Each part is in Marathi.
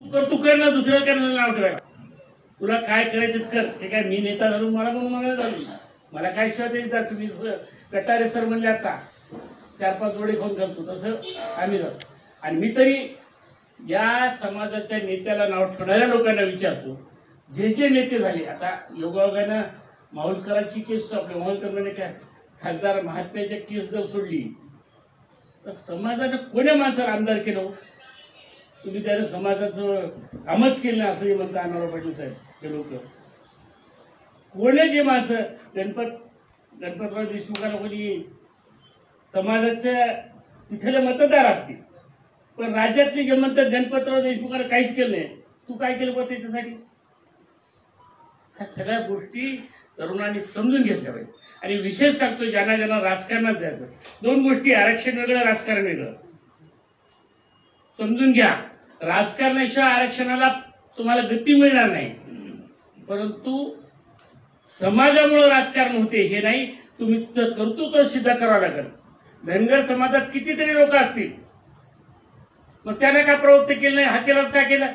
तू कर ना, दुसऱ्या करण्याचं नाव ठेवायला. तुला काय करायचं कर. ते काय मी नेता झालो मला म्हणून मला झालो. मला काय शिवाय देतात तुम्ही कटारे सर म्हणले आता 4-5 जोडे खाऊन घालतो तसं आम्ही जातो. आणि मी तरी या समाजाच्या नेत्याला नाव ठेवणाऱ्या लोकांना विचारतो, जे जे नेते झाले. आता योगायोगानं माहुलकरांची केस, आपल्या माहुलकर काय खासदार महात्म्याच्या केस जर सोडली तर समाजानं कोण्या माणसाला आमदार केलं? तुम्ही त्याने समाजाचं कामच केलं नाही असंही म्हणता अण्णाराव पाटील साहेब. ते लोक कोणी जे माणसं गणपतराव देशमुखाला कोणी समाजाच्या तिथले मतदार असतील, पण राज्यातले जे म्हणतात गणपतराव देशमुखाला काहीच केलं नाही. तू काय केलं बघ त्याच्यासाठी? ह्या सगळ्या गोष्टी तरुणांनी समजून घेतल्या पाहिजे. आणि विशेष सांगतो, ज्यांना ज्यांना राजकारणात जायचं, 2 गोष्टी, आरक्षण वेगळं, राजकारण वेगळं. समजून घ्या. राजकारणाशिवाय आरक्षणाला तुम्हाला गती मिळणार नाही, परंतु समाजामुळे राजकारण होते हे नाही. तुम्ही तिथं कर्तृत्व सिद्ध करावं लागेल. धनगर समाजात कितीतरी लोक असतील, मग त्याने काय प्रवृत्त केलं नाही? हा केलाच का केला?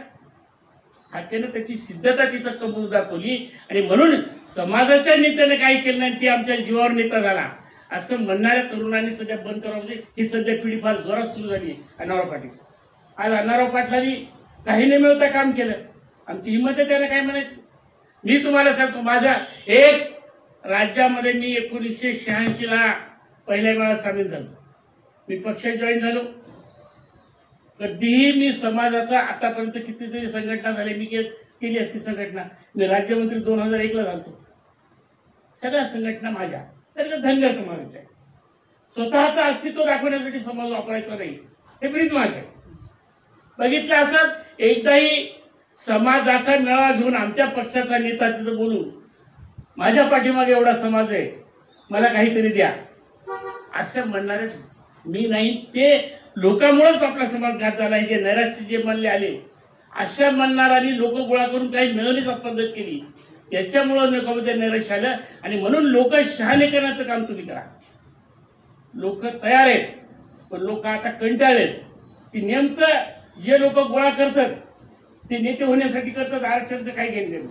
हा केलं त्याची सिद्धता तिथं कबूल दाखवली. आणि म्हणून समाजाच्या नेत्याने काही केलं नाही, ते आमच्या जीवावर नेता झाला असं म्हणणाऱ्या तरुणांनी सध्या बंद करावं. म्हणजे ही सध्या पिढी फार जोरात सुरू झाली. अण्णाराव पाटील, आज अण्णाराव पाटलांनी काही न मिळवता काम केलं. आमची हिंमत आहे त्याला काय म्हणायचं? मी तुम्हाला सांगतो, माझ्या एक राज्यामध्ये मी 1986ला पहिल्या वेळा सामील झालो. मी पक्षात जॉईन झालो. कधीही मी समाजाचा आतापर्यंत कितीतरी संघटना झाली, मी केली असती संघटना. मी राज्यमंत्री 2001ला झालो. सगळ्या संघटना माझ्या, तर धनगर समाजाच्या आहे. स्वतःचं अस्तित्व दाखवण्यासाठी समाज वापरायचा नाही, हे ब्रीद माझं आहे. बघितलं असं एकदाही समाजाचा मेळावा घेऊन आमच्या पक्षाचा नेता तिथं बोलून, माझ्या पाठीमागे एवढा समाज आहे, मला काहीतरी द्या, असं म्हणणारे मी नाही. ते लोकांमुळेच आपला समाज घात झाला आहे. जे नैराश्य जे म्हणले आले, अशा म्हणणाऱ्यांनी लोक गोळा करून काही मिळवण्याची पद्धत केली, त्याच्यामुळे लोकांमध्ये नैराश्य आलं. आणि म्हणून लोक शहाणे करण्याचं काम तुम्ही करा. लोक तयार आहेत, पण लोक आता कंटाळलेत की नेमकं जे लोक गोळा करतात ते नेते होण्यासाठी करतात, आरक्षणाचं काही घेणं नाही.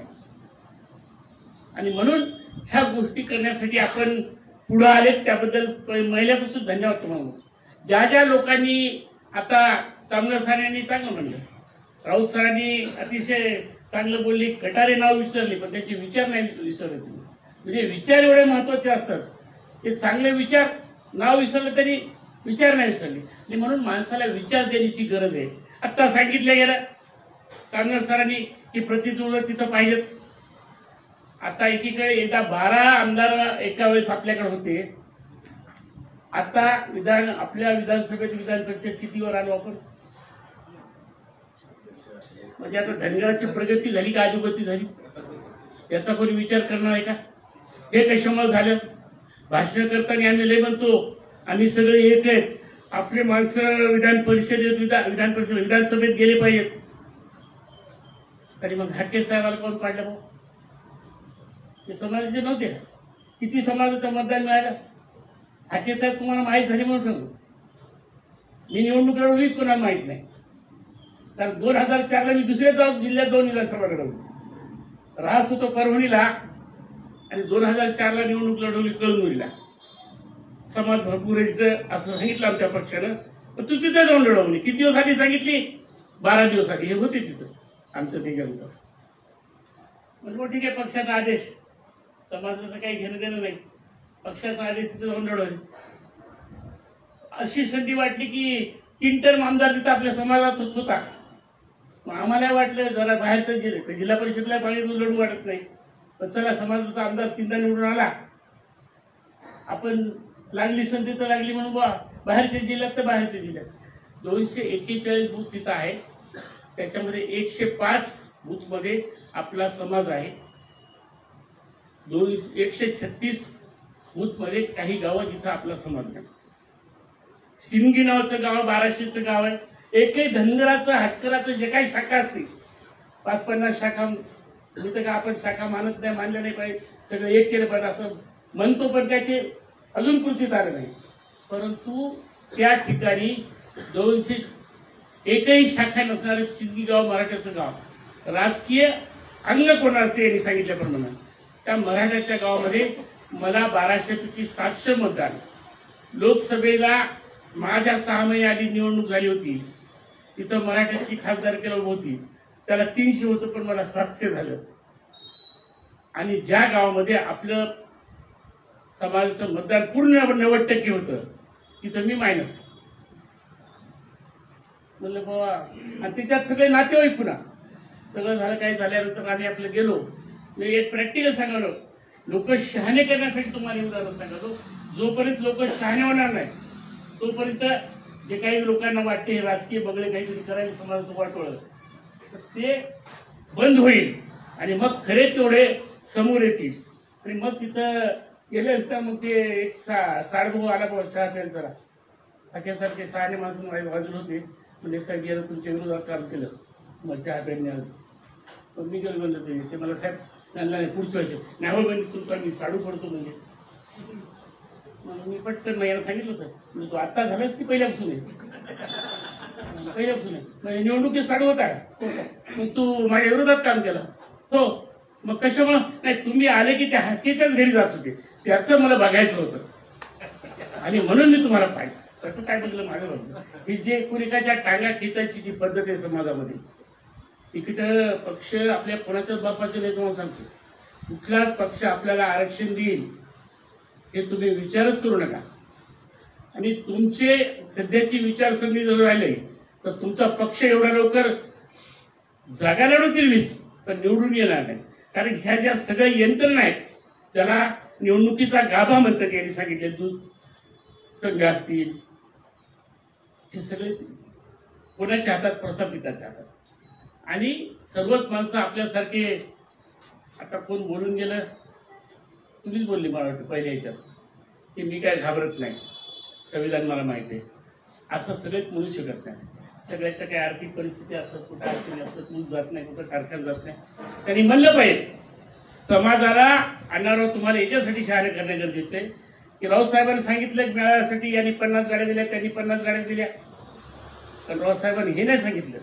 आणि म्हणून ह्या गोष्टी करण्यासाठी आपण पुढे आलेत, त्याबद्दल महिल्यापासून धन्यवाद तुम्हाला. ज्या ज्या लोकांनी आता चांगलं सरांनी चांगलं म्हणलं, राऊत सरांनी अतिशय चांगलं बोलले, कटारे नाव विसरले पण त्याचे विचार नाही विसरले. म्हणजे विचार एवढे महत्वाचे असतात. ते चांगले विचार, नाव विसरलं तरी विचार नाही विसरले. आणि म्हणून माणसाला विचार देण्याची गरज आहे. आता सांगितलं गेलं चांगलं सरांनी की प्रतिनिधी तिथं पाहिजेत. आता एकीकडे एकदा 12 आमदार एका वेळेस आपल्याकडे होते. आता आपल्या विधानसभेत विधान परिषद कितीवर आलो आपण? म्हणजे आता धनगराची प्रगती झाली का अधोगती झाली? याचा कोणी विचार करणार आहे का? हे कशामुळे झालं? भाषण करताना आम्ही लय म्हणतो आम्ही सगळे एक आहेत, आपले माणसं विधानसभेत गेले पाहिजेत. तरी मग हाके साहेबाला कोण पाडलं? भाऊ ते समाजाचे नव्हते. किती समाजाचं मतदान मिळालं? हाके साहेब तुम्हाला माहीत झाली म्हणून सांगू. मी निवडणूक लढवलीच कोणाला माहित नाही. कारण 2004ला मी दुसऱ्या जिल्ह्यात 2 विधानसभा लढवली. राहत होतो परभणीला आणि 2004ला निवडणूक लढवली कळमनुरीला. समाज भरपूर आहे तिथं असं सांगितलं आमच्या पक्षानं. पण तू तिथे जाऊन लढवली. किती दिवस आधी सांगितली? 12 दिवस आधी. हे होते तिथं आमचं त्याच्यानंतर. म्हणजे ठीक आहे, पक्षाचा आदेश, समाजाचं काही घेणं देणं नाही. पक्षाचा आदेश तिथं जाऊन लढवली. अशी संधी वाटली की 3 टर्म आमदार तिथं आपल्या समाजात होता. मग आम्हाला वाटलं जरा बाहेरचं जिल्हा परिषदला पाणी लढू वाटत नाही, पण चला समाजाचा आमदार 3दा निवडून आला, आपण लागली संधी तर लागली म्हणून बाहेरच्या जिल्ह्यात तर बाहेरच्या जिल्ह्यात 241 बूथ तिथं आहे. त्याच्यामध्ये 105 बूथ मध्ये आपला समाज आहे. 136 बूथ मध्ये काही गावात इथं आपला समाज नाही. सिंगी नावाचं गाव 1200चं गाव आहे. एकही धनगराचं हटकराचं जे काही शाखा असतील 50-50 शाखा, जिथं का आपण शाखा मानत नाही, मानलं नाही पाहिजे, सगळं एक केलं पाहिजे असं म्हणतो, पण काय ते अजून कृतीत आलं नाही. परंतु त्या ठिकाणी 200 एकही शाखा नसणारे सिद्धी गाव मराठ्याचं गाव, राजकीय अंग कोणाला ते यांनी सांगितल्याप्रमाणे त्या मराठ्याच्या गावामध्ये मला 1200 पैकी 700 मतदान. लोकसभेला माझ्या 6 महिने आधी निवडणूक झाली होती, तिथं मराठ्याची खासदारकीला उभी होती, त्याला 300 होतं पण मला 700 झालं. आणि ज्या गावामध्ये आपलं समाजाचं मतदान पूर्ण 90% होतं तिथं मी मायनस. म्हणलं बाबा, आणि त्याच्यात सगळे नातेवाईक पुन्हा सगळं झालं. काही झाल्यानंतर आम्ही आपलं गेलो. मी एक प्रॅक्टिकल सांगालो, लोक शहाणे करण्यासाठी तुम्हाला उदाहरण सांगालो. जोपर्यंत लोक शहाणे होणार नाही तोपर्यंत जे काही लोकांना वाटते हे राजकीय बगळे काहीतरी करायला समाजाचं वाटोळं, तर ते बंद होईल आणि मग खरे तेवढे समोर येतील. आणि मग तिथं गेल्यानंतर मग ते एक साडभाऊ आला बाबा चहा प्यायला. अख्यासारखे शहाणे माणसं बाजूला होते. म्हणजे साहेब गेलं तुमच्या विरोधात काम केलं, मग चहा प्यायला पण मी गेलो. म्हणलं ते मला साहेब त्यांना पुढचं असेल नाही हो म्हणजे तुमचा मी साडू पडतो. म्हणजे मग मी पटकन नाही याला सांगितलं होतं, म्हणजे तू आत्ता झालास की पहिल्यापासून आहेस? पहिल्यापासून आहे. म्हणजे निवडणुकीत साडू होता, मग तू माझ्या विरोधात काम केलं? हो. मग कशामुळं? नाही, तुम्ही आले की त्या हक्कीच्याच घरी जात होते, त्याचं मला बघायचं होतं आणि म्हणून मी तुम्हाला पाहिजे. त्याचं काय बघलं माझं बघलं ही जे कुणिकाच्या टांगा खेचायची जी पद्धत आहे समाजामध्ये, तिकडं पक्ष आपल्या कोणाच्याच बापाचे नाही. तुम्हाला सांगतो, कुठलाच पक्ष आपल्याला आरक्षण देईल हे तुम्ही विचारच करू नका. आणि तुमचे सध्याची विचारसरणी जर राहिले तर तुमचा पक्ष एवढा लवकर जागा लढवतील 20 पण निवडून येणार नाही. कारण ह्या ज्या सगळ्या यंत्रणा आहेत ज्याला निवडणुकीचा गाभा म्हणतात, यांनी सांगितले दूध संघ असतील, हे सगळे कोणाच्या हातात? प्रस्थापिताच्या हातात. आणि सर्वच माणसं आपल्यासारखे, आता कोण बोलून गेलं, तुम्हीच बोलले मला वाटतं पहिल्या ह्याच्यात, की मी काय घाबरत नाही, संविधान मला माहिती आहे, असं सगळेच बोलू शकत नाही. सगळ्याच्या काही आर्थिक परिस्थिती असतात, कुठं अडचणी असतात, ऊस जात नाही, कुठं कारखाना जात नाही. त्यांनी म्हणलं पाहिजे समाजाला आणणारं तुम्हाला याच्यासाठी शहाणे करणे गरजेचं आहे की रावसाहेबांनी सांगितलं मिळाव्यासाठी यांनी 50 गाड्या दिल्या, त्यांनी 50 गाड्या दिल्या. पण रावसाहेबांनी हे नाही सांगितलं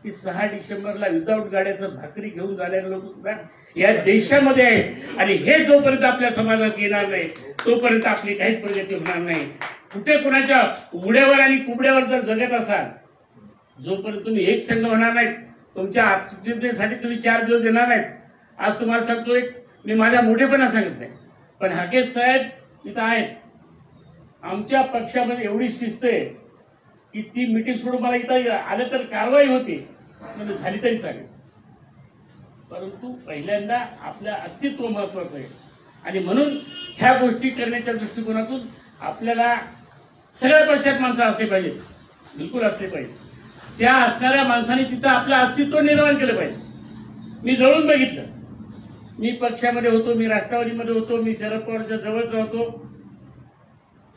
की 6 डिसेंबरला विदाऊट गाड्याचं भाकरी घेऊन जाणारे लोक सुद्धा या देशामध्ये आहेत. आणि हे जोपर्यंत आपल्या समाजात येणार नाही तोपर्यंत आपली काहीच प्रगती होणार नाही. कुठे कोणाच्या उघड्यावर आणि कुबड्यावर जर जगत असाल, जोपर्यंत तुम्ही एक संघ होणार नाहीत, तुमच्या आत्मनिर्भरतेसाठी तुम्ही 4 दिवस देणार नाहीत. आज तुम्हाला सांगतोय, मी माझ्या मोठेपणा सांगत नाही, पण हाकेत साहेब इथं आहेत. आमच्या पक्षामध्ये एवढी शिस्त आहे की ती मिटिंग सोडून मला इथं आलं तर कारवाई होती, म्हणजे झाली तरी चालेल. परंतु पहिल्यांदा आपलं अस्तित्व महत्वाचं आहे. आणि म्हणून ह्या गोष्टी करण्याच्या दृष्टिकोनातून आपल्याला सगळ्या पक्षात माणसं असले पाहिजेत, बिलकुल असले पाहिजे. त्या असणाऱ्या माणसाने तिथं आपलं अस्तित्व निर्माण केलं पाहिजे. मी जवळून बघितलं, मी पक्षामध्ये होतो, मी राष्ट्रवादीमध्ये होतो, मी शरद पवारच्या जवळचा होतो.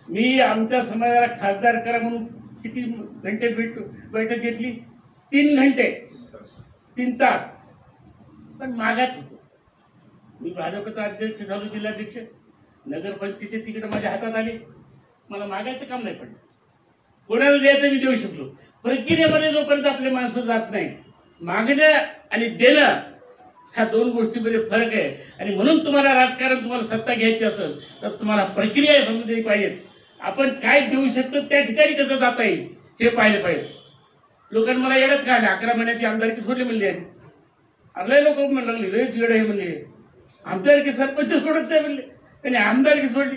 मी आमच्या समाजाला खासदार करा म्हणून किती घंटे बैठक घेतली? 3 घंटे, 3 तास. पण मागाच होतो. मी भाजपचा अध्यक्ष झालो, जिल्हाध्यक्ष, नगरपंचायतीचे तिकीट माझ्या हातात आले, मला मागायचं काम नाही पडलं. कोणाला द्यायचं मी देऊ शकलो. प्रक्रियेमध्ये जोपर्यंत आपले माणसं जात नाही, मागणं आणि देणं ह्या 2 गोष्टीमध्ये फरक आहे. आणि म्हणून तुम्हाला राजकारण, तुम्हाला सत्ता घ्यायची असेल तर तुम्हाला प्रक्रिया समजली पाहिजेत. आपण काय देऊ शकतो, त्या ठिकाणी कसं जाता येईल हे पाहिलं पाहिजे. लोकांना मला येडत काय 11 महिन्याची आमदारकी सोडली म्हणली आहे. अर्धे लोक म्हणू लागले लयच येड आहे म्हणले, आमदारकी सरपंच सोडत नाही म्हणले, त्यांनी आमदारकी सोडली.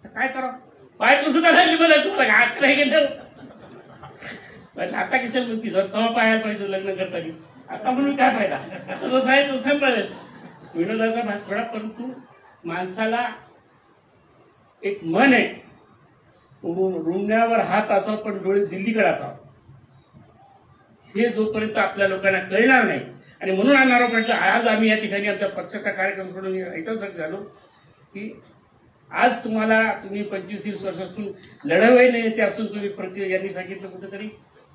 काय करावं? बायको सुद्धा झाली मला, तुम्हाला हात नाही गेलं. आता कशाला म्हणती सर, तेव्हा पाहायला पाहिजे लग्न करताना, आता म्हणून काय फायदा? तसं आहे तसं पाहिजे. विनोदाचा भाग थोडा, परंतु माणसाला एक मन आहे, रुंगण्यावर हात असावा पण डोळे दिल्लीकडे असावा. हे जोपर्यंत आपल्या लोकांना कळणार नाही. आणि म्हणून आणणारा प्रश्न, आज आम्ही या ठिकाणी आमच्या पक्षाचा कार्यक्रम सोडून याच्यासाठी झालो की आज तुम्ही 25-30 वर्षापासून लढवलेले नेते असून तुम्ही प्रक्रिया, यांनी सांगितलं कुठेतरी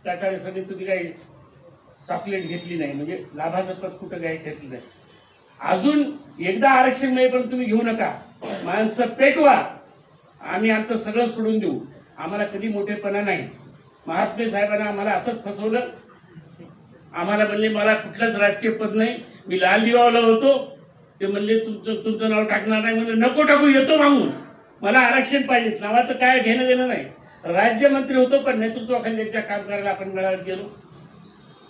टाटा वेळेसाठी तुम्ही काही चॉकलेट घेतली नाही, म्हणजे लाभाचं पद कुठं काही घेतलं नाही. अजून एकदा आरक्षण मिळेपर्यंत तुम्ही घेऊ नका, माणसं पेटवा, आम्ही आमचं सगळं सोडून देऊ. आम्हाला कधी मोठेपणा नाही, महात्मे साहेबांना आम्हाला असंच फसवलं. आम्हाला म्हणले मला कुठलंच राजकीय पद नाही, मी लाल दिवाला होतो. ते म्हणले तुमचं नाव टाकणार नाही. म्हणलं नको टाकू, येतो मागून, मला आरक्षण पाहिजे. नावाचं काय घेणं देणं नाही. राज्यमंत्री होतो पण नेतृत्वाखाली त्यांच्या काम करायला आपण मेळाव्यात गेलो.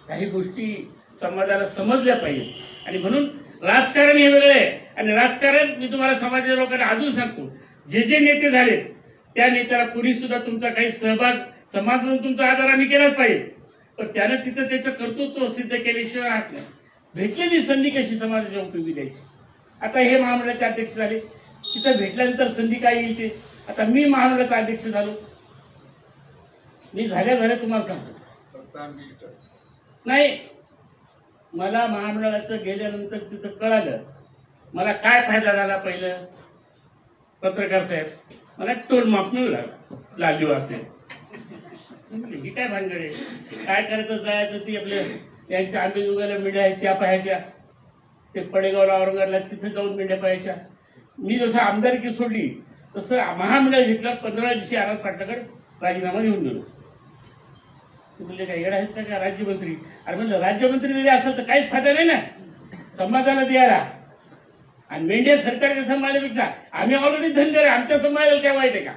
काही गोष्टी समाजाला समजल्या पाहिजेत आणि म्हणून राजकारण हे वेगळं आहे. आणि राजकारण मी तुम्हाला समाजाच्या लोकांना अजून सांगतो, जे नेते झालेत त्या नेत्याला कुणी सुद्धा तुमचा काही सहभाग, समाज म्हणून तुमचा आदर आम्ही केलाच पाहिजे, पण त्यानं तिथं त्याचं कर्तृत्व सिद्ध केल्याशिवाय राहत नाही. भेटलेली संधी कशी समाजाच्या उपयोगी द्यायची. आता हे महामंडळाचे अध्यक्ष झाले, तिथं भेटल्यानंतर संधी काय येईल ते. आता मी महामंडळाचा अध्यक्ष झालो, मी झाल्या तुम्हाला सांगतो नाही, मला महामंडळाचं गेल्यानंतर तिथं कळालं मला काय फायदा झाला. पहिलं पत्रकार साहेब मला टोल माफ मिळू लागला लालजी वाजते. ही काय भानगड आहे, काय करायचं जायचं ती आपल्या यांच्या आंबेजोगाईला मेंढ्या आहेत त्या पाहायच्या, ते पडेगावला औरंगाबादला तिथे जाऊन मेंढ्या पाहायच्या. मी जसं आमदारकी सोडली तसं महामंडळ घेतलं. 15 दिवशी आराम पाटलाकडे राजीनामा देऊन गेलो. तू म्हणले काय येडा आहेस का राज्यमंत्री. अरे म्हणलं राज्यमंत्री जरी असेल तर काहीच फायदा नाही ना समाजाला द्यायला. आणि मेंढ्या सरकारच्या सांभाळण्यापेक्षा आम्ही ऑलरेडी धनगर, आमच्या सांभाळायला काय वाईट आहे का.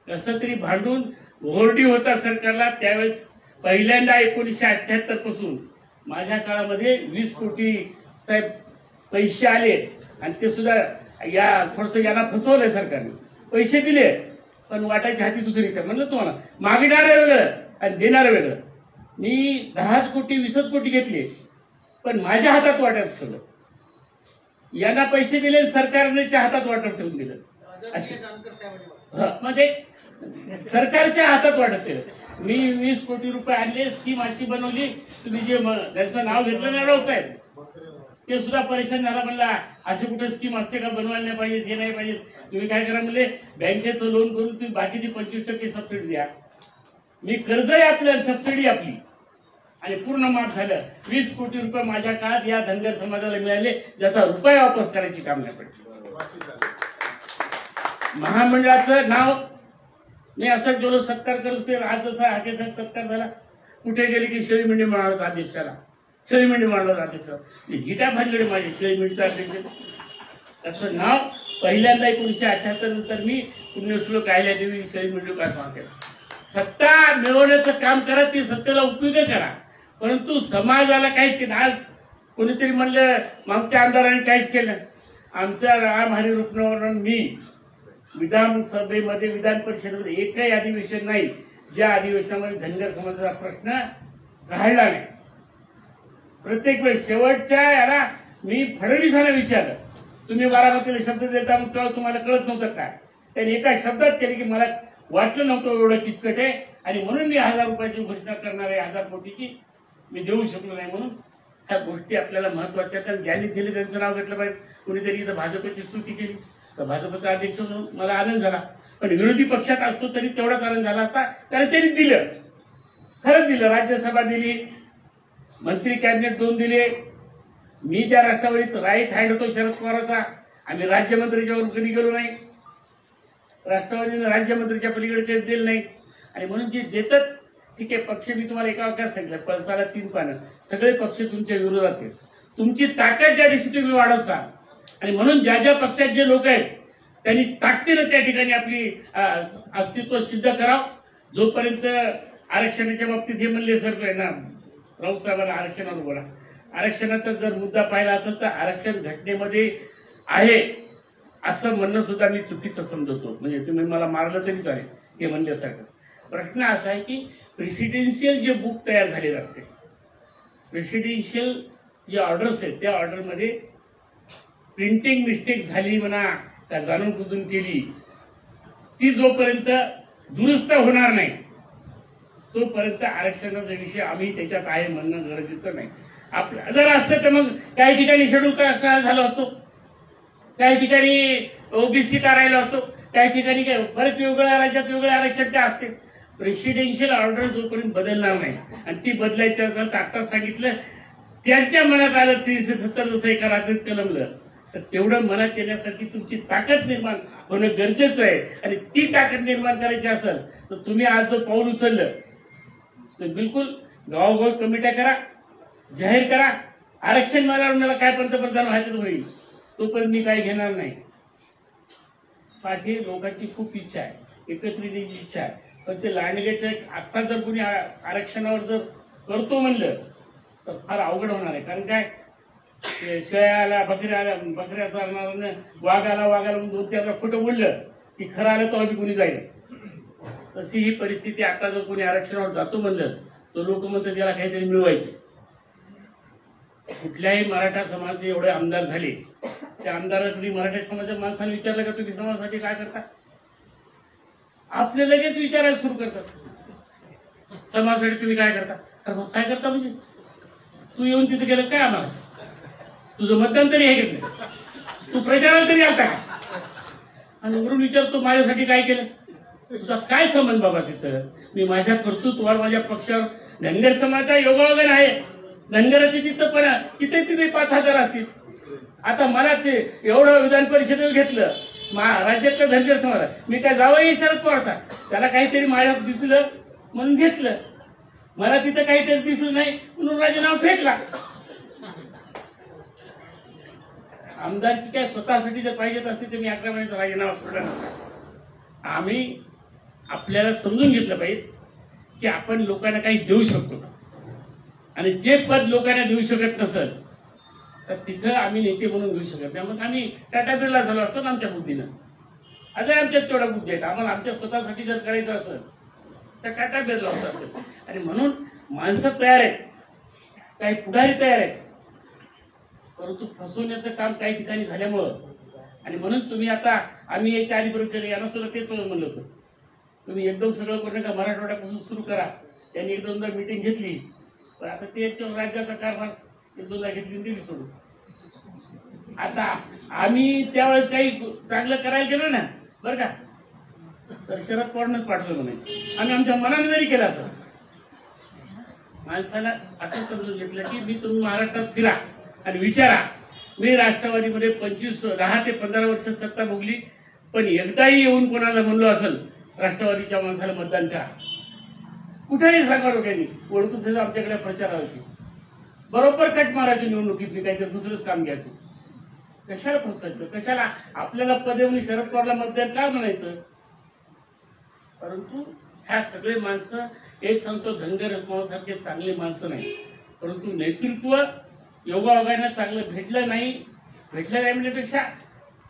कसं तरी भांडून ओरडी होता सरकारला. त्यावेळेस पहिल्यांदा 1978 पासून माझ्या काळामध्ये 20 कोटी साहेब पैसे आले आणि ते सुद्धा या थोडस याला फसवलंय सरकारने. पैसे दिले पण वाटायची हाती दुसरी काय. म्हणलं तुम्हाला मागणारं वेगळं आणि देणारं वेगळं. मी 10 कोटी 20 कोटी घेतले पण माझ्या हातात वाटप ठेवलं. यांना पैसे दिले सरकारने हातात वाटप ठेवून दिलं. मध्ये सरकारच्या हातात वाटप केलं. मी 20 कोटी रुपये आणले, स्कीम अशी बनवली. तुम्ही जे त्यांचं नाव घेतलं ना राव साहेब, ते सुद्धा परेशान झाला. म्हणला असे कुठे स्कीम असते का, बनवायला नाही पाहिजे, हे नाही पाहिजे. तुम्ही काय करा म्हणले बँकेचं लोन करून तुम्ही बाकीची 25% सबसिडी द्या. मी कर्ज आहे आपलं, सबसिडी आपली, आणि पूर्ण माफ झालं. 20 कोटी रुपये माझ्या काळात या धनगर समाजाला मिळाले, ज्याचा रुपया वापस करायची काम नाही पडली. महामंडळाचं नाव मी असं गेलो सत्कार करतो. आज जसा हाके साहेब सत्कार झाला, कुठे गेले की शेळी मेंढी मंडळाचा अध्यक्षाला, शेळी मेंढी मंडळाचा अध्यक्ष. गीता भानगडे माझे शेळी मेंढीचा अध्यक्ष. त्याचं नाव पहिल्यांदा 1978 नंतर मी पुण्यश्लोक अहिल्यादेवी शेळी मेंढी काय केलं. सत्ता मिळवण्याचं काम करा, ती सत्तेला उपयोग करा, परंतु समाजाला काहीच केलं. आज कोणीतरी म्हणलं आमच्या आमदारांनी काहीच केलं. आमच्या राम हरी रुपनवरून मी विधानसभेमध्ये, विधान परिषदेमध्ये एकही अधिवेशन नाही ज्या अधिवेशनामध्ये धनगर समाजाचा प्रश्न काढला नाही. प्रत्येक वेळेस शेवटच्या याला मी फडणवीसांना विचारलं, तुम्ही बारामतीला शब्द देता मग तुम्हाला कळत नव्हतं काय. त्यांनी एका शब्दात केले की मला वाटलं नव्हतं एवढं किचकट आहे आणि म्हणून मी 1000 रुपयाची घोषणा करणार आहे, 1000 कोटीची मी देऊ शकलो नाही. म्हणून ह्या गोष्टी आपल्याला महत्वाच्या आहेत. ज्यांनी दिले त्यांचं नाव घेतलं पाहिजे. कुणीतरी इथं भाजपची स्तुती केली तर भाजपचा अध्यक्ष म्हणून मला आनंद झाला, पण विरोधी पक्षात असतो तरी तेवढाच आनंद झाला असता, कारण त्यांनी दिलं, खरंच दिलं. राज्यसभा दिली, मंत्री कॅबिनेट 2 दिले. मी ज्या राष्ट्रवादीत राईट हँड होतो शरद पवारांचा, आम्ही राज्यमंत्रीच्या वर कधी गेलो नाही. राष्ट्रवादीने राज्यमंत्रीच्या पलीकडे काही दिलं नाही. आणि म्हणून जे देतात ठीक आहे. पक्ष मी तुम्हाला एका वाक्यात सांगितलं, पळसाला 3 पानं. सगळे पक्ष तुमच्या विरोधात आहेत. तुमची ताकद ज्या दिवशी तुम्ही वाढवसाल, आणि म्हणून ज्या ज्या पक्षात जे लोक आहेत त्यांनी ताकदीनं त्या ठिकाणी आपली अस्तित्व सिद्ध करावं. जोपर्यंत आरक्षणाच्या बाबतीत हे म्हणले सर ना राऊत साहेबांना आरक्षणावर बोला, आरक्षणाचा जर मुद्दा पाहिला असेल तर आरक्षण घटनेमध्ये आहे असं म्हणणं सुद्धा मी चुकीचं समजतो. म्हणजे तुम्ही मला मारलं तरी चालेल हे म्हणल्यासारखं. प्रश्न असा आहे की प्रेसिडेन्शियल जे बुक तयार झालेलं असते, प्रेसिडेन्शियल जे ऑर्डर्स आहेत त्या ऑर्डरमध्ये प्रिंटिंग मिस्टेक झाली म्हणा का जाणून बुजून केली, ती जोपर्यंत दुरुस्त होणार नाही तोपर्यंत आरक्षणाचा विषय आम्ही त्याच्यात आहे म्हणणं गरजेचं नाही. आपलं जर असतं तर मग काही ठिकाणी शेड्यूल का झालं असतो, काही ठिकाणी ओबीसी का राहिला असतो, काही ठिकाणी काय बरेच वेगवेगळ्या राज्यात वेगळे आरक्षण काय असते. प्रेसिडेन्शियल ऑर्डर जोपर्यंत बदलणार नाही आणि ती बदलायच्या आताच सांगितलं त्यांच्या मनात आलं 370 जसं एका रात्रीत कलमलं तर तेवढं मनात येण्यासाठी तुमची ताकद निर्माण होणं गरजेचं आहे. आणि ती ताकद निर्माण करायची असेल तर तुम्ही आज जो पाऊल उचललं तर बिलकुल गावोगाव कमिट्या करा, जाहीर करा. आरक्षण मला काय पंतप्रधान व्हायचं होईल तोपर्यंत मी काही घेणार नाही. पाठी लोकांची खूप इच्छा आहे, एकत्रित इच्छा आहे. पण ते लांडग्याचं आत्ता जर कोणी आरक्षणावर जर करतो म्हणलं तर फार अवघड होणार आहे. कारण काय शेळ्याला बकऱ्या चालणार वाघाला म्हणून 2-4 खोटं बोललं की खरं आलं तर कोणी जाईल. तशी ही परिस्थिती. आता जर कोणी आरक्षणावर जातो म्हणलं तर लोक म्हणतात त्याला काहीतरी मिळवायचं. कुठल्याही मराठा समाजाचे एवढे आमदार झाले, त्या आमदाराला तुम्ही मराठा समाजाच्या माणसाने विचारलं का तुम्ही समाजासाठी काय करता? आपले लगेच विचारायला सुरू करतात समाजासाठी तुम्ही काय करता. तर मग काय करता म्हणजे तू येऊन तिथे गेलं काय आम्हाला? तुझं मतदान तरी आहे घेतलं, तू प्रचाराला तरी आलता का? आणि वरून विचारतो माझ्यासाठी काय केलं? तुझा काय संबंध बाबा तिथं? मी माझ्या कर्तृत्वावर माझ्या पक्षावर धनगर समाजाचा योगायोगन आहे. धनगराचे तिथं पण तिथे 5,000 असतील. आता मला ते एवढं विधान परिषदेत घेतलं राज्यातलं धनगर समाज, मी काय जावंही शरद पवारचा, त्याला काहीतरी माझ्यात दिसलं म्हणून घेतलं. मला तिथं काहीतरी दिसलं नाही म्हणून राजीनामा फेकला. आमदारकी काय स्वतःसाठी जर पाहिजेत असते तर मी 11 महिन्याचा राजीनामा सोडला नसता. आम्ही आपल्याला समजून घेतलं पाहिजे की आपण लोकांना काही देऊ शकतो आणि जे पद लोकांना देऊ शकत नसेल तर तिथं आम्ही नेते म्हणून घेऊ शकत नाही. मग आम्ही टाटा बिर्ला झालो असतो आमच्या बुद्धीनं. अजून आमच्यात तेवढा बुद्धी आहेत. आम्हाला आमच्या स्वतःसाठी जर करायचं असेल तर टाटा बिर्ला होत असेल. आणि म्हणून माणसं तयार आहेत, काही पुढारी तयार आहेत, परंतु फसवण्याचं काम काही ठिकाणी झाल्यामुळं. आणि म्हणून तुम्ही आता आम्ही याच्या आधीपर्यंत यांना सुद्धा तेच म्हणलं होतं, तुम्ही एकदम सगळं करू नका, मराठवाड्यापासून सुरू करा. त्यांनी 1-2दा मीटिंग घेतली, पण आता ते राज्याचा कारभार 1-2दा घेतली दिली सोडून. आता आम्ही त्यावेळेस काही चांगलं करायला गेलो ना बरं का, तर शरद पवारनंच पाठवलं म्हणायचं. आम्ही आमच्या मनाने जरी केलं असं. माणसाला असं समजून घेतलं की मी तुम्ही महाराष्ट्रात फिरा आणि विचारा. मी राष्ट्रवादीमध्ये 10 ते 15 वर्ष सत्ता भोगली, पण एकदाही येऊन कोणाला म्हणलो असेल राष्ट्रवादीच्या माणसाला मतदान करा, कुठेही सांगा लोकांनी ओळखून सुद्धा आमच्याकडे प्रचार होती. बरोबर कट मारायची निवडणुकीत, मी काहीतरी दुसरंच काम घ्यायचं. कशाला फसायचं? कशाला आपल्याला पदेवणी शरद पवारला मतदान का म्हणायचं? परंतु ह्या सगळे माणसं एक सांगतो धनगर समाजासारखे चांगले माणसं नाही, परंतु नेतृत्व योगायोगाने चांगलं भेटलं नाही म्हणण्यापेक्षा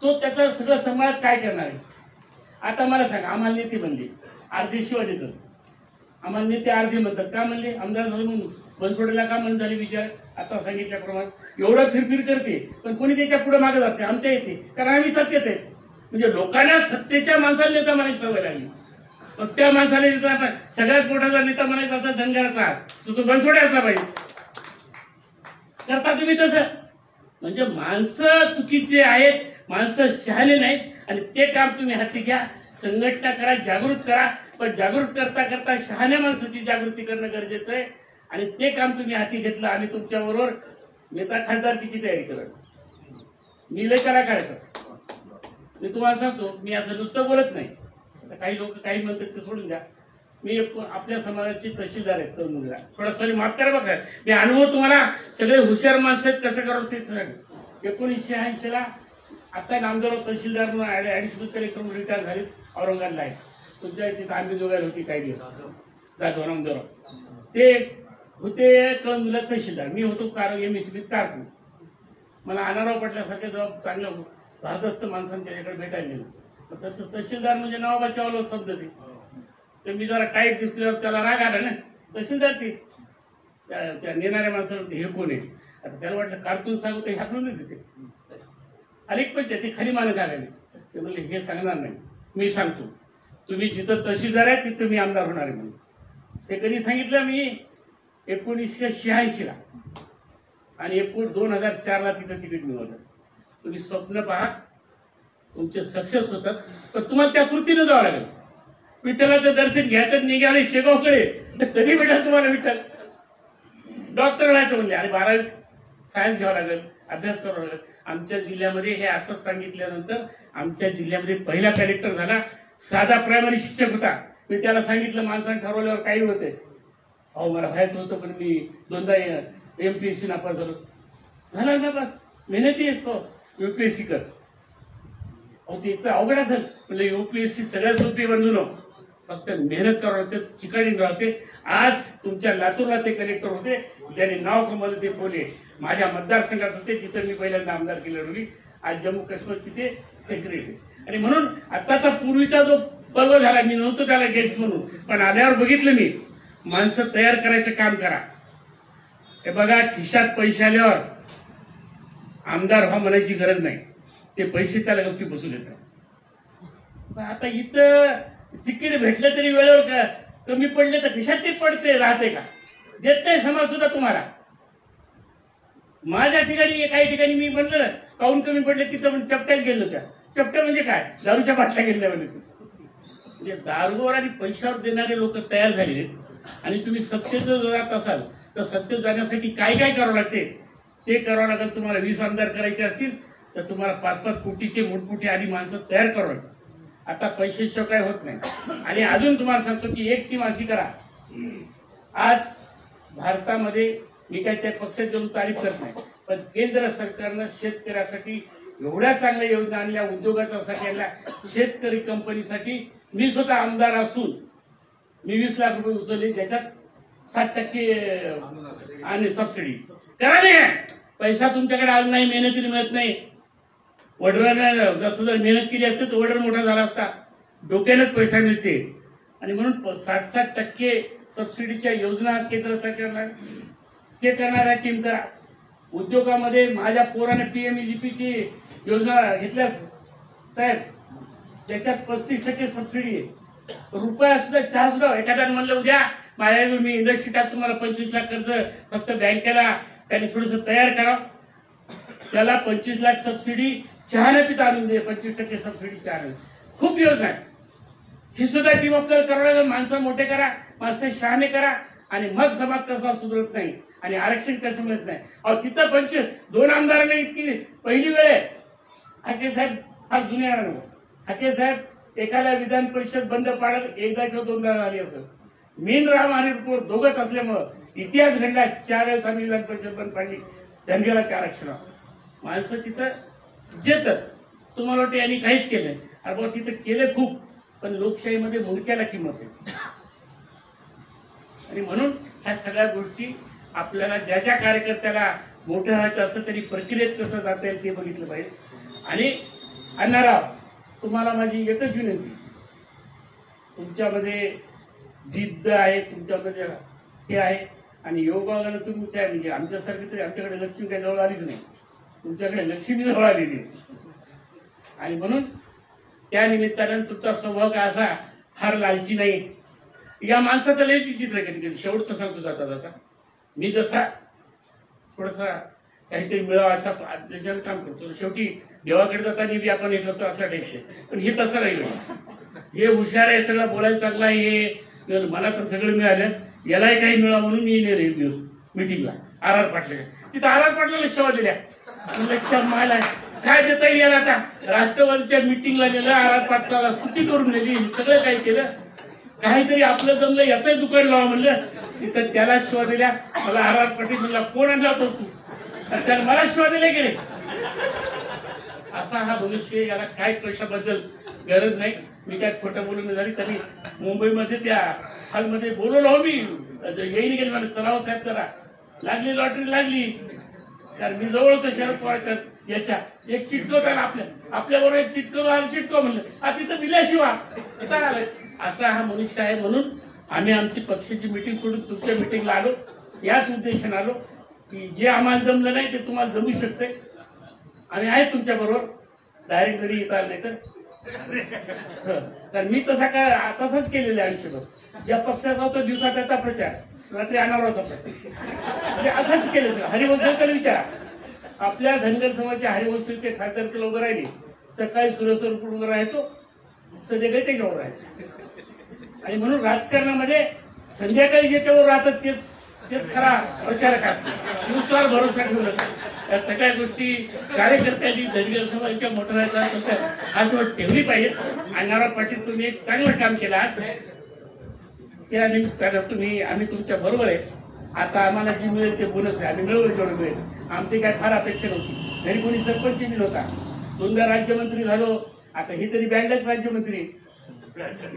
तो त्याचा सगळं समाज काय करणार आहे. आता मला सांगा, आम्हाला नेते म्हणले अर्धे शिवाय देतात, आम्हाला नेते अर्धे म्हणतात. का म्हणले? आमदार झालं म्हणून. बनसोडेला का म्हणून झाले विचार? आता सांगितल्याप्रमाणे एवढं फिरफिर करते पण कोणी त्याच्या पुढे मागे जाते आमच्या येते, कारण आम्ही सत्तेत आहेत. म्हणजे लोकांना सत्तेच्या माणसाला नेता म्हणायची सवय लागली. पण त्या माणसाला नेता सगळ्यात मोठा नेता म्हणायचा असा धनगराचा तो बनसोडे असला पाहिजे. करता तुम्ही तसं? म्हणजे माणसं चुकीचे आहेत, माणसं शहाणे नाहीत आणि ते काम तुम्ही हाती घ्या. संघटना करा, जागृत करा, पण जागृत करता करता शहाण्या माणसाची जागृती करणं गरजेचं आहे. आणि ते काम तुम्ही हाती घेतलं. आम्ही तुमच्या बरोबर नेता खासदारकीची तयारी करत. मी लय कलाकार आहे. मी तुम्हाला सांगतो, मी असं नुसतं बोलत नाही. काही लोक काही म्हणतात ते सोडून द्या. मी आपल्या समाजाची तहसीलदार आहे तरुण मुलगा. थोडा सॉरी माफ करा बघा, मी अनुभव तुम्हाला सगळे हुशार माणसं आहेत कसं करावं ते सांग. 1986 ला आता नामदार तहसीलदार म्हणून ऍडिशनल कलेक्टर म्हणून रिटायर झाले, औरंगाबादला आहे. तुमच्या तिथे आंबे जोगायला होती काही दिवस, जाधव नामदार ते होते. कळंबीला तहसीलदार, मी होतो MSCBत कारकून. मला आनाराव पटल्यासारख्या जबाब चांगलं भारदस्त माणसांनी त्याच्याकडे भेटायला गेलो. त्याचं तहसीलदार म्हणजे नवाबाच्या वाला शब्द ते मी जरा टाईट दिसल्यावर त्याला राग आला ना. तहसीलदार ते त्या नेणाऱ्या माणसाला हे कोण आहे? आता त्याला वाटलं कारकून सांगू तर ह्याकडून तिथे अनेक पण ते खाली मान घालायला. ते म्हणले हे सांगणार नाही, मी सांगतो. तुम्ही जिथं तहसीलदार आहे तिथं मी आमदार होणार आहे म्हणून. ते कधी सांगितलं? मी 1986 ला आणि 2004 ला तिथं तिकीट मिळवलं. तुम्ही स्वप्न पहा, तुमचे सक्सेस होतात, पण तुम्हाला त्या कृतीनं जावं लागेल. विठ्ठलाचं दर्शन घ्यायचं निघाले शेगावकडे तर कधी भेटाल तुम्हाला विठ्ठल? डॉक्टर व्हायचं म्हणले, अरे 12वी सायन्स घ्यावं लागेल, अभ्यास करावा लागेल. आमच्या जिल्ह्यामध्ये हे असंच सांगितल्यानंतर आमच्या जिल्ह्यामध्ये पहिला कलेक्टर झाला, साधा प्रायमरी शिक्षक होता. मी त्याला सांगितलं, माणसाने ठरवल्यावर काही होते. अहो मला व्हायचं होतं पण मी 2दा MPSC नापास झालो. झाला नापास, मेहनती असतो, UPSC कर. अहो ते इतकं अवघड असेल म्हणजे UPSC सगळ्यात सोपी बनवू नको, फक्त मेहनत करावं लागते, चिकाटी राहते. आज तुमच्या लातूरला ते कलेक्टर होते, ज्यांनी नाव कमवलं ते पोले माझ्या मतदारसंघात होते, तिथं मी पहिल्यांदा आमदारकी लढवली. आज जम्मू काश्मीरची ते सेक्रेटरी. आणि म्हणून आताचा पूर्वीचा जो पर्व झाला, मी नव्हतो त्याला गेस्ट म्हणून, पण आल्यावर बघितलं मी, माणसं तयार करायचं काम करा. हे बघा, खिशात पैसे आल्यावर आमदार व्हा म्हणायची गरज नाही, ते पैसे त्याला गप्पी बसून येतात. आता इथं तिकीट भेटलं तरी वेळेवर कमी पडले तर खिशात ते पडते राहते का, देत नाही समाज सुद्धा तुम्हाला. माझ्या ठिकाणी काही ठिकाणी मी म्हटलं काऊन कमी पडले, तिथं पण चपट्यात गेलो. त्या चपट्या म्हणजे काय, दारूच्या बाटल्या गेल्या म्हणजे दारूवर आणि पैशावर देणारे लोक तयार झाले. आणि तुम्ही सत्तेत जर जात असाल तर सत्तेत जाण्यासाठी काय काय करावं लागते ते करावं लागेल. तुम्हाला 20 आमदार करायचे असतील तर तुम्हाला 5-5 कोटीचे मोठमोठे आधी माणसं तयार करावं लागतात. आता पैशाशिवाय काय होत नाही. आणि अजून तुम्हाला सांगतो की एक टीम अशी करा. आज भारतामध्ये मी काही त्या पक्षात जाऊन तारीफ करत नाही, पण केंद्र सरकारनं शेतकऱ्यासाठी एवढ्या चांगल्या योजना आणल्या, उद्योगासाठी आणल्या, शेतकरी कंपनीसाठी. मी स्वतः आमदार असून मी 20 लाख रुपये उचलले, ज्याच्यात 60% आणि सबसिडी. करा नाही, पैसा तुमच्याकडे आला नाही, मेहनतीने मिळत नाही. वडिलांना जसं जर मेहनत केली असते तर वडील मोठा झाला असता, डोक्यानेच पैसा मिळते. आणि म्हणून 60% सबसिडीच्या योजना केंद्र सरकारला ते करणाऱ्या टीम करा. उद्योगामध्ये माझ्या पोराने PMEGPची योजना घेतल्यास साहेब, त्याच्यात 35% सबसिडी आहे. रुपया सुद्धा चहा सुद्धा एखाद्याने म्हणलं उद्या माझ्याकडे मी इंडस्ट्री टाक, तुम्हाला 25 लाख कर्ज, फक्त बँकेला त्याने थोडस तयार करावं, त्याला 25 लाख सबसिडी चहाने पिता आणून दे, 25% सबसिडी चहाने. खूप योजना आहे. ही सुद्धा टीम आपल्याला करावं लागेल. माणसं मोठे करा, माणसं शहाणे करा, आणि मग समाज कसा सुधारत नाही आणि आरक्षण कसं मिळत नाही. अहो तिथं 2 आमदारांना इतकी पहिली वेळ आहे. हाके साहेब फार जुने अनुभव. हाके साहेब एखाद्या विधान परिषद बंद पाडत 1दा किंवा 2दा झाली असं. मीनराम आणि रुपूर दोघंच असल्यामुळं इतिहास घडला. 4 वेळेस आम्ही विधान परिषद बंद पाडली धनगराच्या आरक्षणावर. माणसं तिथं जेतात. तुम्हाला वाटतं यांनी काहीच केलंय, अरे तिथं केलं खूप, पण लोकशाहीमध्ये मुंडक्याला किंमत आहे. आणि म्हणून ह्या सगळ्या गोष्टी आपल्याला ज्या ज्या कार्यकर्त्याला मोठं व्हायचं असतं तरी प्रक्रियेत कसं जाता येईल ते बघितलं पाहिजे. आणि अण्णाराव, तुम्हाला माझी एकच विनंती, तुमच्यामध्ये जिद्द आहे, तुमच्यामध्ये हे आहे. आणि योगायोगानं तुम्ही काय म्हणजे आमच्यासारखी तरी आमच्याकडे लक्ष्मी काही जवळ आलीच नाही, तुमच्याकडे लक्ष्मी जवळ आलेली आहे. आणि म्हणून त्या निमित्तानं तुमचा स्वभाव काय असा फार लालची नाही. या माणसाचं लय विचित्र आहे. कधी कधी शेवटचं सांगतो जाता जाता, मी जसा थोडासा काहीतरी मिळावं असा त्याच्यावर काम करतो, शेवटी देवाकडे जाताना बी आपण हे करतो असं टाईपचे. पण हे तसं नाही. हे हुशार आहे, सगळं बोलायला चांगलं आहे, हे मला तर सगळं मिळालं, यालाही काही मिळावं म्हणून मी येणार एक दिवस मिटिंगला RR पाटला. तिथं RR पाटलाला सेवा दिल्या. मला काय देता येईल याला. आता राष्ट्रवादीच्या मिटिंगला गेलं, RR पाटलाला स्तुती करून नेली, सगळं काही केलं. काहीतरी आपलं जमलं, याचंही दुकान लावा म्हणलं, तिथं त्याला शिवा दिल्या. मला RR पाटील म्हणला, कोण आणला होता तू, त्याला मला शिवा दिले गेले. असा हा भविष्य, याला काय कशाबद्दल गरज नाही. मी काय खोटं बोलून झाली तरी मुंबईमध्ये त्या हॉलमध्ये बोलवलं हो मी, येईन गेले मला, चलाव साहेब करा. लागली लॉटरी लागली, कारण मी जवळ होतो शरद पवार याच्या. एक चिटको त्याला आपल्याबरोबर एक चिटको म्हणलं, आता तिथं दिल्याशिवाय चालेल. असा हा मनुष्य आहे. म्हणून आम्ही आमची पक्षाची मिटिंग सोडून तुमच्या मिटिंगला आलो, याच उद्देशाने आलो की जे आम्हाला जमलं नाही ते तुम्हाला जमू शकते. आम्ही आहे तुमच्या बरोबर, डायरेक्ट जरी येता नाही तर मी तसाच केलेला आहे आयुष्यभर. ज्या पक्षात होतो दिवसा त्याचा प्रचार, रात्री अनावराचा प्रचार, म्हणजे असंच केलं. हरिवंशकडे विचारा, आपल्या धनगर समाजाचे हरिवंश ते खासदारकीला उभं राहिले, सकाळी सूर्यसर उभं राहायचो, संध्याकाळी त्याच्यावर राहायचो. आणि म्हणून राजकारणामध्ये संध्याकाळी ज्याच्यावर राहतात तेच तेच खरा प्रचारक असतो. नुसतावर भरोसा ठेवला या सगळ्या गोष्टी कार्यकर्त्यांनी धनगर समाजाच्या मोठ्या आठवण ठेवली पाहिजे. अण्णाराव पाटील तुम्ही एक चांगलं काम केलं आज त्या निमित्तानं तुम्ही आम्ही तुमच्या बरोबर आहे. आता आम्हाला जे मिळेल ते बोनस आहे, आम्ही मिळवलं जेवढं मिळेल. आमची काय फार अपेक्षा नव्हती. घरी कोणी सरपंच दिला होता, 2दा राज्यमंत्री झालो. आता ही तरी बँडच राज्यमंत्री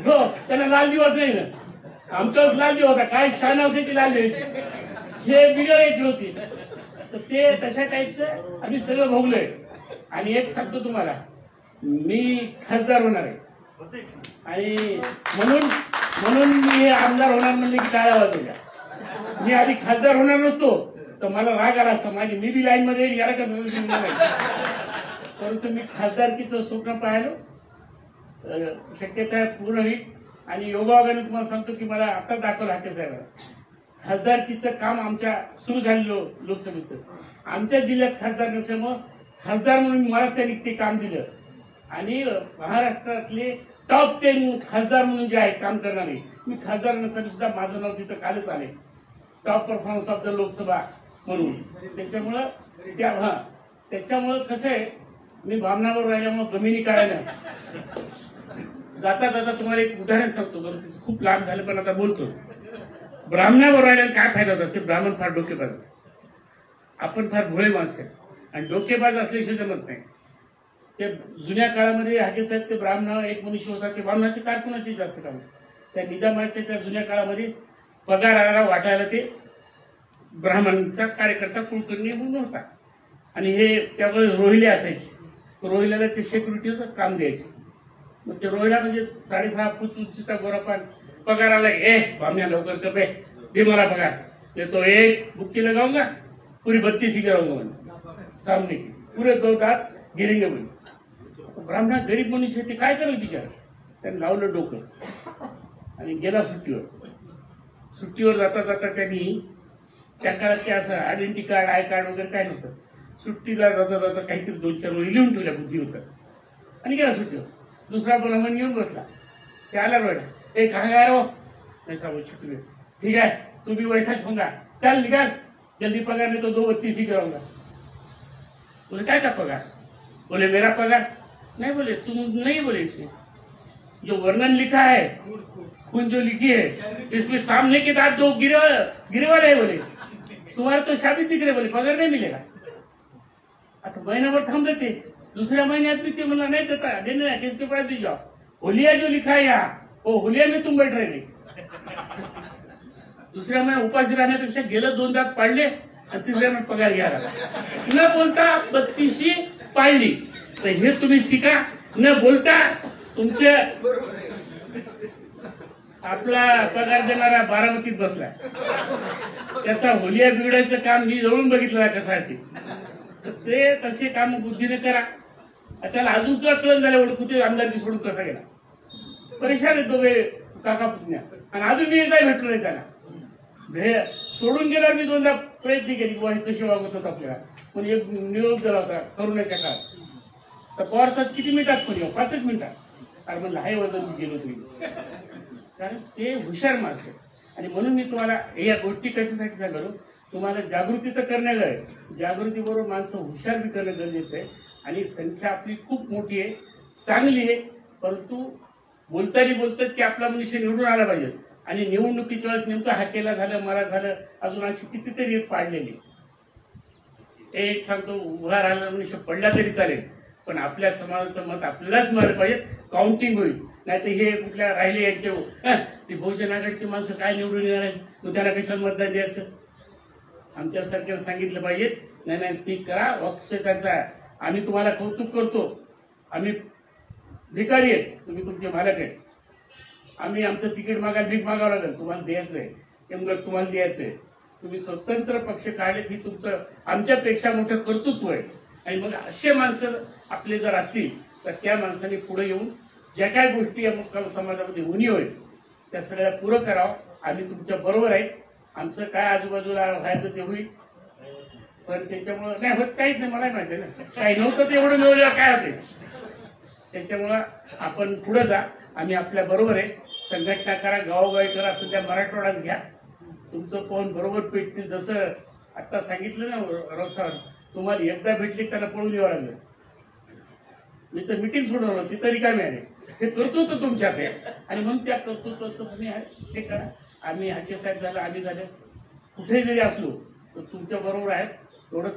हो, त्यांना लाल दिवस नाही ना, आमचाच लाल दिवस होता. काय शान असायची लाल द्यायची हे बिघडायची होती. तर ते तशा टाईपचं आम्ही सगळं भोगलोय. आणि एक सांगतो तुम्हाला, मी खासदार होणार आहे आणि म्हणून मी हे आमदार होणार म्हणजे की टाळ्या वाजवल्या. मी आधी खासदार होणार नसतो तर मला राग आला असता. माझी मी बी लाईन मध्ये याला कसं परंतु मी खासदारकीचं स्वप्न पाहिलं, शक्यता पूर्ण होईल. आणि योगायोगाने तुम्हाला सांगतो की मला आता दाखवलं हाके साहेबांना, खासदारकीचं काम आमच्या सुरू झालेलं लोकसभेचं. आमच्या जिल्ह्यात खासदार नसल्यामुळं खासदार म्हणून मलाच त्यांनी ते काम दिलं. आणि महाराष्ट्रातले टॉप 10 खासदार म्हणून जे आहेत काम करणारे, मी खासदार नसताना सुद्धा माझं नाव तिथं कालच आले, top performance of the Lok Sabha म्हणून. त्याच्यामुळं कसं आहे, मी भावनावर राहिल्यामुळे गमिनी काढायला जाता जाता तुम्हाला एक उदाहरण सांगतो. बरं तिचं खूप लांब झालं पण आता बोलतो. ब्राह्मणावर राहिल्याने काय फायदा होता, ते ब्राह्मण फार डोकेबाज असतात. आपण फार भोळे माणसं आहे आणि डोकेबाज असल्याशिवाय जमत नाही. ते जुन्या काळामध्ये हाके साहेब ते ब्राह्मण एक मनुष्य होता, ते ब्राह्मणाचे कारकुनाचे जास्त काम. त्या निजामाच्या त्या जुन्या काळामध्ये पगाराला वाटायला ते ब्राह्मणांचा कार्यकर्ता कुलकर्णी म्हणून होता. आणि हे त्यावेळेस रोहिले असायचे, रोहिल्याला ते सेक्युरिटीचं काम द्यायचे. मग ते रोहिला म्हणजे 6.5 फूट उंचीचा गोरापान, पगाराला बामण्या लवकर कपे दे मला पगार. ते तो एक बुक्की लगाऊंगा पूरी 32 ही कराऊंगा म्हणे, सामने की पुरे 2 दात गिरेंगे म्हणे. ब्राह्मणा गरीब मनुष्य ते काय करेल बिचार. त्यांनी लावलं डोकं आणि गेला सुट्टीवर. सुट्टीवर जाता जाता त्यांनी त्या काळात ते असं आयडेंटिटी कार्ड आय कार्ड वगैरे काय नव्हतं. सुट्टीला जाता जाता काहीतरी 2-4 वही लिहून ठेवल्या बुद्धी होतं आणि गेला सुट्टीवर. दुसरा ब्राह्मण येऊन बसला, ते आला रोड, ए कहा गया रो, मैं साहब छुट्टी. ठीक है तू भी वैसा होगा, चल निकाल जल्दी पगार, नहीं तो 2 ही कराऊंगा. बोले क्या पगार? बोले मेरा पगार नहीं. बोले तुम नहीं, बोले इसे जो वर्णन लिखा है, खून जो लिखी है, इसमें सामने के दांत 2 गिरे वाले है. बोले तुम्हारा तो शादी दिख रहे, बोले पगार नहीं मिलेगा. आता महीनाभर थांब देते, दूसऱ्या महीन्यात भी ते म्हणा नहीं देता, देने ना किसके पास भी जाओ, होलिया जो लिखा है यहाँ वो होलिया में तुम बैठ रहे नहीं. दुसऱ्या महिन्यात उपाशी राहण्यापेक्षा गेलं 2 दात पाडले आणि तिसऱ्या महिन्यात पगार घ्यायला न बोलता 32 पाळली. तर हे तुम्ही शिका, न बोलता तुमचे आपला पगार देणारा बारामतीत बसलाय, त्याचा होलिया बिघडायचं काम मी जवळून बघितलं कसं आहे ते. तसे काम बुद्धीने करा. त्याला अजून सुद्धा कळण झालं एवढं कुठे आमदारकी सोडून कसा गेला. परेशान आहेत दोघे काका पुतण्या. आणि अजून मी एकदा भेटलो नाही त्याला. सोडून गेल्यावर मी 2दा प्रयत्न केली की कसे वागवतात आपल्याला. पण एक निरोप दिला होता करुणाच्या काळात, तर पवार साहेब किती मिनिटात पण 5 मिनिटात. अरे म्हणलं हाय वजन गेलो तुम्ही, कारण ते हुशार माणसं. आणि म्हणून मी तुम्हाला या गोष्टी कशासाठी सांगलो, तुम्हाला जागृती तर करणं आहे, जागृतीबरोबर माणसं हुशार बी करणं गरजेचं आहे. आणि संख्या आपली खूप मोठी आहे, चांगली आहे, परंतु बोलतात की आपला मनुष्य निवडून आला पाहिजे. आणि निवडणुकीच्या वेळेस नेमकं हाकेला झालं, मला झालं, अजून अशी कितीतरी पाडलेली. एक सांगतो, उभा राहिला मनुष्य पडला तरी चालेल, पण आपल्या समाजाचं मत आपल्यालाच मिळालं पाहिजे, काउंटिंग होईल. नाही तर हे कुठल्या राहिले यांचे ते बहुजन आघाडीची माणसं काय निवडून येणार आहेत, मग त्याला कशाला मतदान द्यायचं. आमच्यासारख्याला सांगितलं पाहिजे, नाही ती करा, वक्ष त्यांचा. आम्ही तुम्हाला कौतुक करतो, आम्ही भिकारी आहेत, तुम्ही तुमचे मालक आहेत. आम्ही आमचं तिकीट मागायला भीक मागावं लागेल, तुम्हाला द्यायचंय, एमगट तुम्हाला द्यायचंय. तुम्ही स्वतंत्र पक्ष काढलेत ही तुमचं आमच्यापेक्षा मोठं कर्तृत्व आहे. आणि मग असे माणसं आपले जर असतील तर त्या माणसांनी पुढे येऊन ज्या काय गोष्टी अमुक समाजामध्ये उणी होईल त्या सगळ्या पुरं करावं. आम्ही तुमच्या बरोबर आहे. आमचं काय आजूबाजूला व्हायचं ते होईल, पण त्याच्यामुळं नाही होत काहीच नाही. मला माहिती ना, काही नव्हतं ते एवढं मिळवलं काय होते. त्याच्यामुळं आपण पुढे जा, आम्ही आपल्या बरोबर आहे. संघटना करा, गावोगावी करा, सध्या मराठवाड्यात घ्या. तुमचं पाहून बरोबर पेटतील. जसं आता सांगितलं ना रसाळ, तुम्हाला एकदा भेटली त्याला पळून यावं लागलं. मी तर मिटिंग सोडवलं होती तरी काय मिळाले. ते कर्तृत्व तुमच्याकडे आणि मग त्या कर्तृत्वाचं तुम्ही ते करा. आम्ही हाके साहेब झालं, आम्ही झालं, कुठेही जरी असलो तर तुमच्या बरोबर आहेत एवढं